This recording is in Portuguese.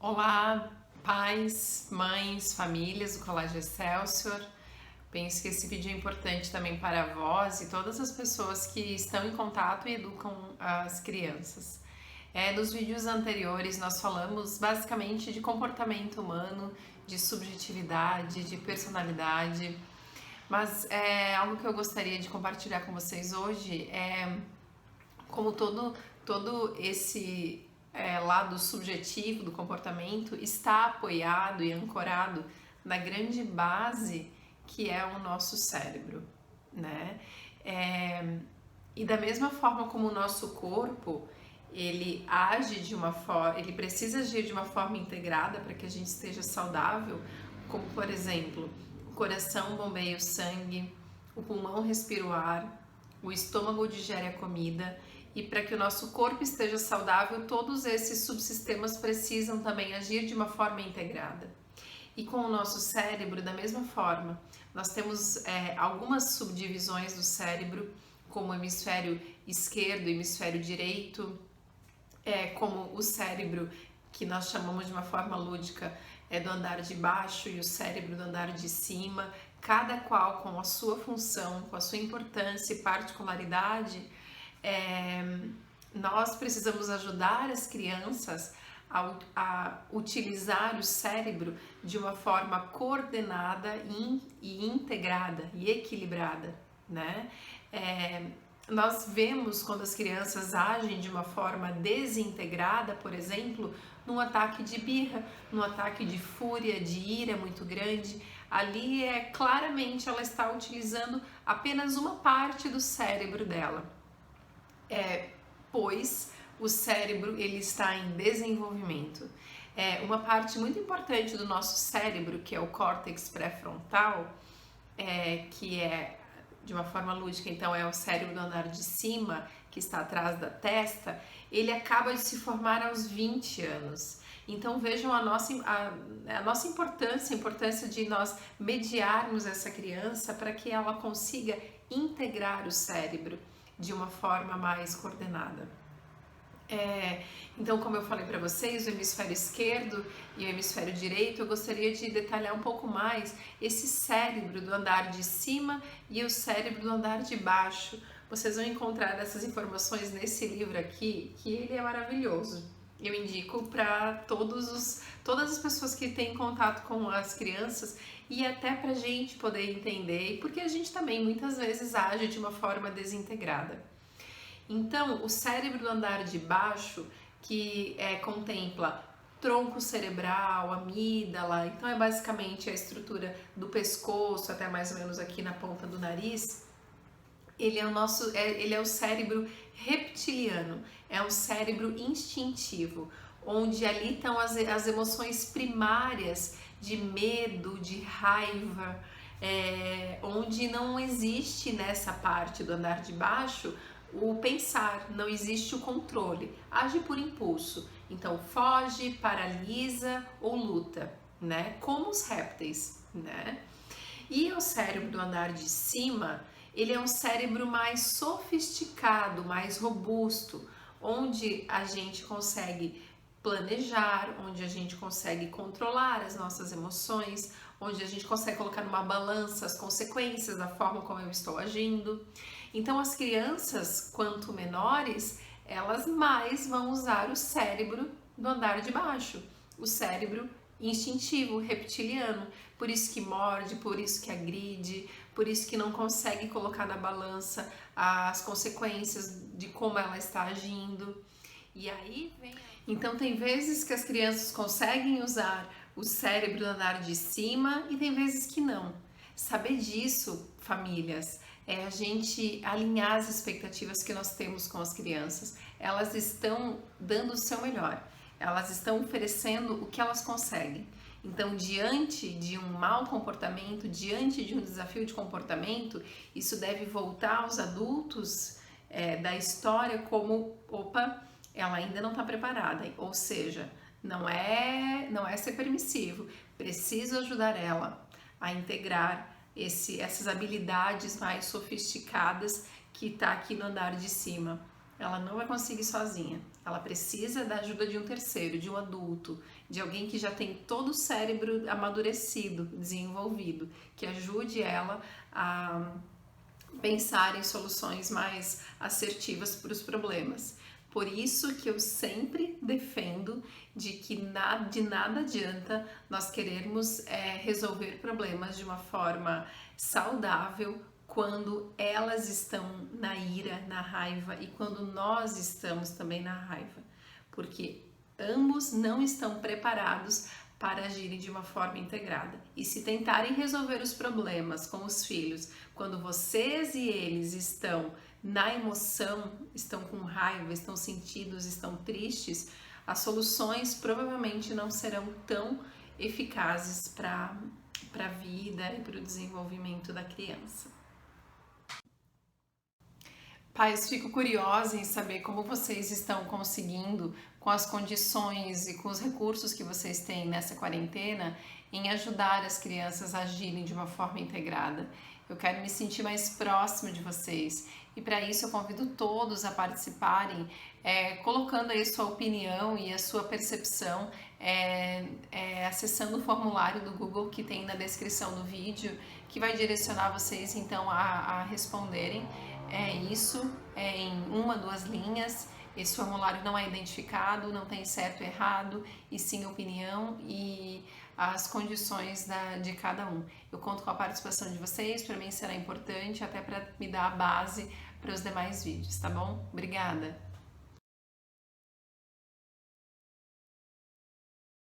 Olá, pais, mães, famílias do Colégio Excelsior. Penso que esse vídeo é importante também para avós e todas as pessoas que estão em contato e educam as crianças. Nos vídeos anteriores nós falamos basicamente de comportamento humano, de subjetividade, de personalidade, mas algo que eu gostaria de compartilhar com vocês hoje é como todo esse lado subjetivo do comportamento está apoiado e ancorado na grande base que é o nosso cérebro, né? E da mesma forma como o nosso corpo ele age de uma forma, ele precisa agir de uma forma integrada para que a gente esteja saudável, como por exemplo, o coração bombeia o sangue, o pulmão respira o ar, o estômago digere a comida, e para que o nosso corpo esteja saudável, todos esses subsistemas precisam também agir de uma forma integrada. E com o nosso cérebro, da mesma forma, nós temos algumas subdivisões do cérebro, como o hemisfério esquerdo e o hemisfério direito, como o cérebro, que nós chamamos de uma forma lúdica, do andar de baixo e o cérebro do andar de cima, cada qual com a sua função, com a sua importância e particularidade. Nós precisamos ajudar as crianças a utilizar o cérebro de uma forma coordenada e integrada e equilibrada, né? Nós vemos quando as crianças agem de uma forma desintegrada, por exemplo, num ataque de birra, num ataque de fúria, de ira muito grande. Ali claramente ela está utilizando apenas uma parte do cérebro dela, pois o cérebro ele está em desenvolvimento. Uma parte muito importante do nosso cérebro, que é o córtex pré-frontal, que é de uma forma lúdica, então é o cérebro do andar de cima, que está atrás da testa, ele acaba de se formar aos 20 anos. Então vejam a nossa importância, a importância de nós mediarmos essa criança para que ela consiga integrar o cérebro de uma forma mais coordenada. Então, como eu falei para vocês, o hemisfério esquerdo e o hemisfério direito, eu gostaria de detalhar um pouco mais esse cérebro do andar de cima e o cérebro do andar de baixo. Vocês vão encontrar essas informações nesse livro aqui, que ele é maravilhoso. Eu indico para todas as pessoas que têm contato com as crianças e até para a gente poder entender, porque a gente também muitas vezes age de uma forma desintegrada. Então, o cérebro do andar de baixo, que contempla tronco cerebral, amígdala, então é basicamente a estrutura do pescoço até mais ou menos aqui na ponta do nariz. Ele é o cérebro reptiliano, é um cérebro instintivo, onde ali estão as emoções primárias de medo, de raiva, onde não existe nessa parte do andar de baixo o pensar, não existe o controle, age por impulso, então foge, paralisa ou luta, né? Como os répteis, né? E o cérebro do andar de cima, ele é um cérebro mais sofisticado, mais robusto, onde a gente consegue planejar, onde a gente consegue controlar as nossas emoções, onde a gente consegue colocar numa balança as consequências da forma como eu estou agindo. Então, as crianças, quanto menores, elas mais vão usar o cérebro do andar de baixo, o cérebro instintivo, reptiliano, por isso que morde, por isso que agride, por isso que não consegue colocar na balança as consequências de como ela está agindo. E aí vem. Então, tem vezes que as crianças conseguem usar o cérebro do andar de cima e tem vezes que não. Saber disso, famílias, é a gente alinhar as expectativas que nós temos com as crianças. Elas estão dando o seu melhor, elas estão oferecendo o que elas conseguem. Então, diante de um mau comportamento, diante de um desafio de comportamento, isso deve voltar aos adultos da história como, opa, ela ainda não está preparada, ou seja, não é ser permissivo, preciso ajudar ela a integrar essas habilidades mais sofisticadas que está aqui no andar de cima. ela não vai conseguir sozinha. Ela precisa da ajuda de um terceiro, de um adulto, de alguém que já tem todo o cérebro amadurecido, desenvolvido, que ajude ela a pensar em soluções mais assertivas para os problemas. Por isso que eu sempre defendo de que de nada adianta nós querermos resolver problemas de uma forma saudável quando elas estão na ira, na raiva e quando nós estamos também na raiva, porque ambos não estão preparados para agirem de uma forma integrada. E se tentarem resolver os problemas com os filhos, quando vocês e eles estão na emoção, estão com raiva, estão sentidos, estão tristes, as soluções provavelmente não serão tão eficazes para a vida e para o desenvolvimento da criança. Pais, fico curiosa em saber como vocês estão conseguindo, com as condições e com os recursos que vocês têm nessa quarentena, em ajudar as crianças a agirem de uma forma integrada. Eu quero me sentir mais próxima de vocês e para isso eu convido todos a participarem, colocando aí sua opinião e a sua percepção, acessando o formulário do Google que tem na descrição do vídeo, que vai direcionar vocês então a responderem. Em uma, duas linhas. Esse formulário não é identificado, não tem certo e errado, e sim opinião e as condições de cada um. Eu conto com a participação de vocês, para mim será importante, até para me dar a base para os demais vídeos, tá bom? Obrigada!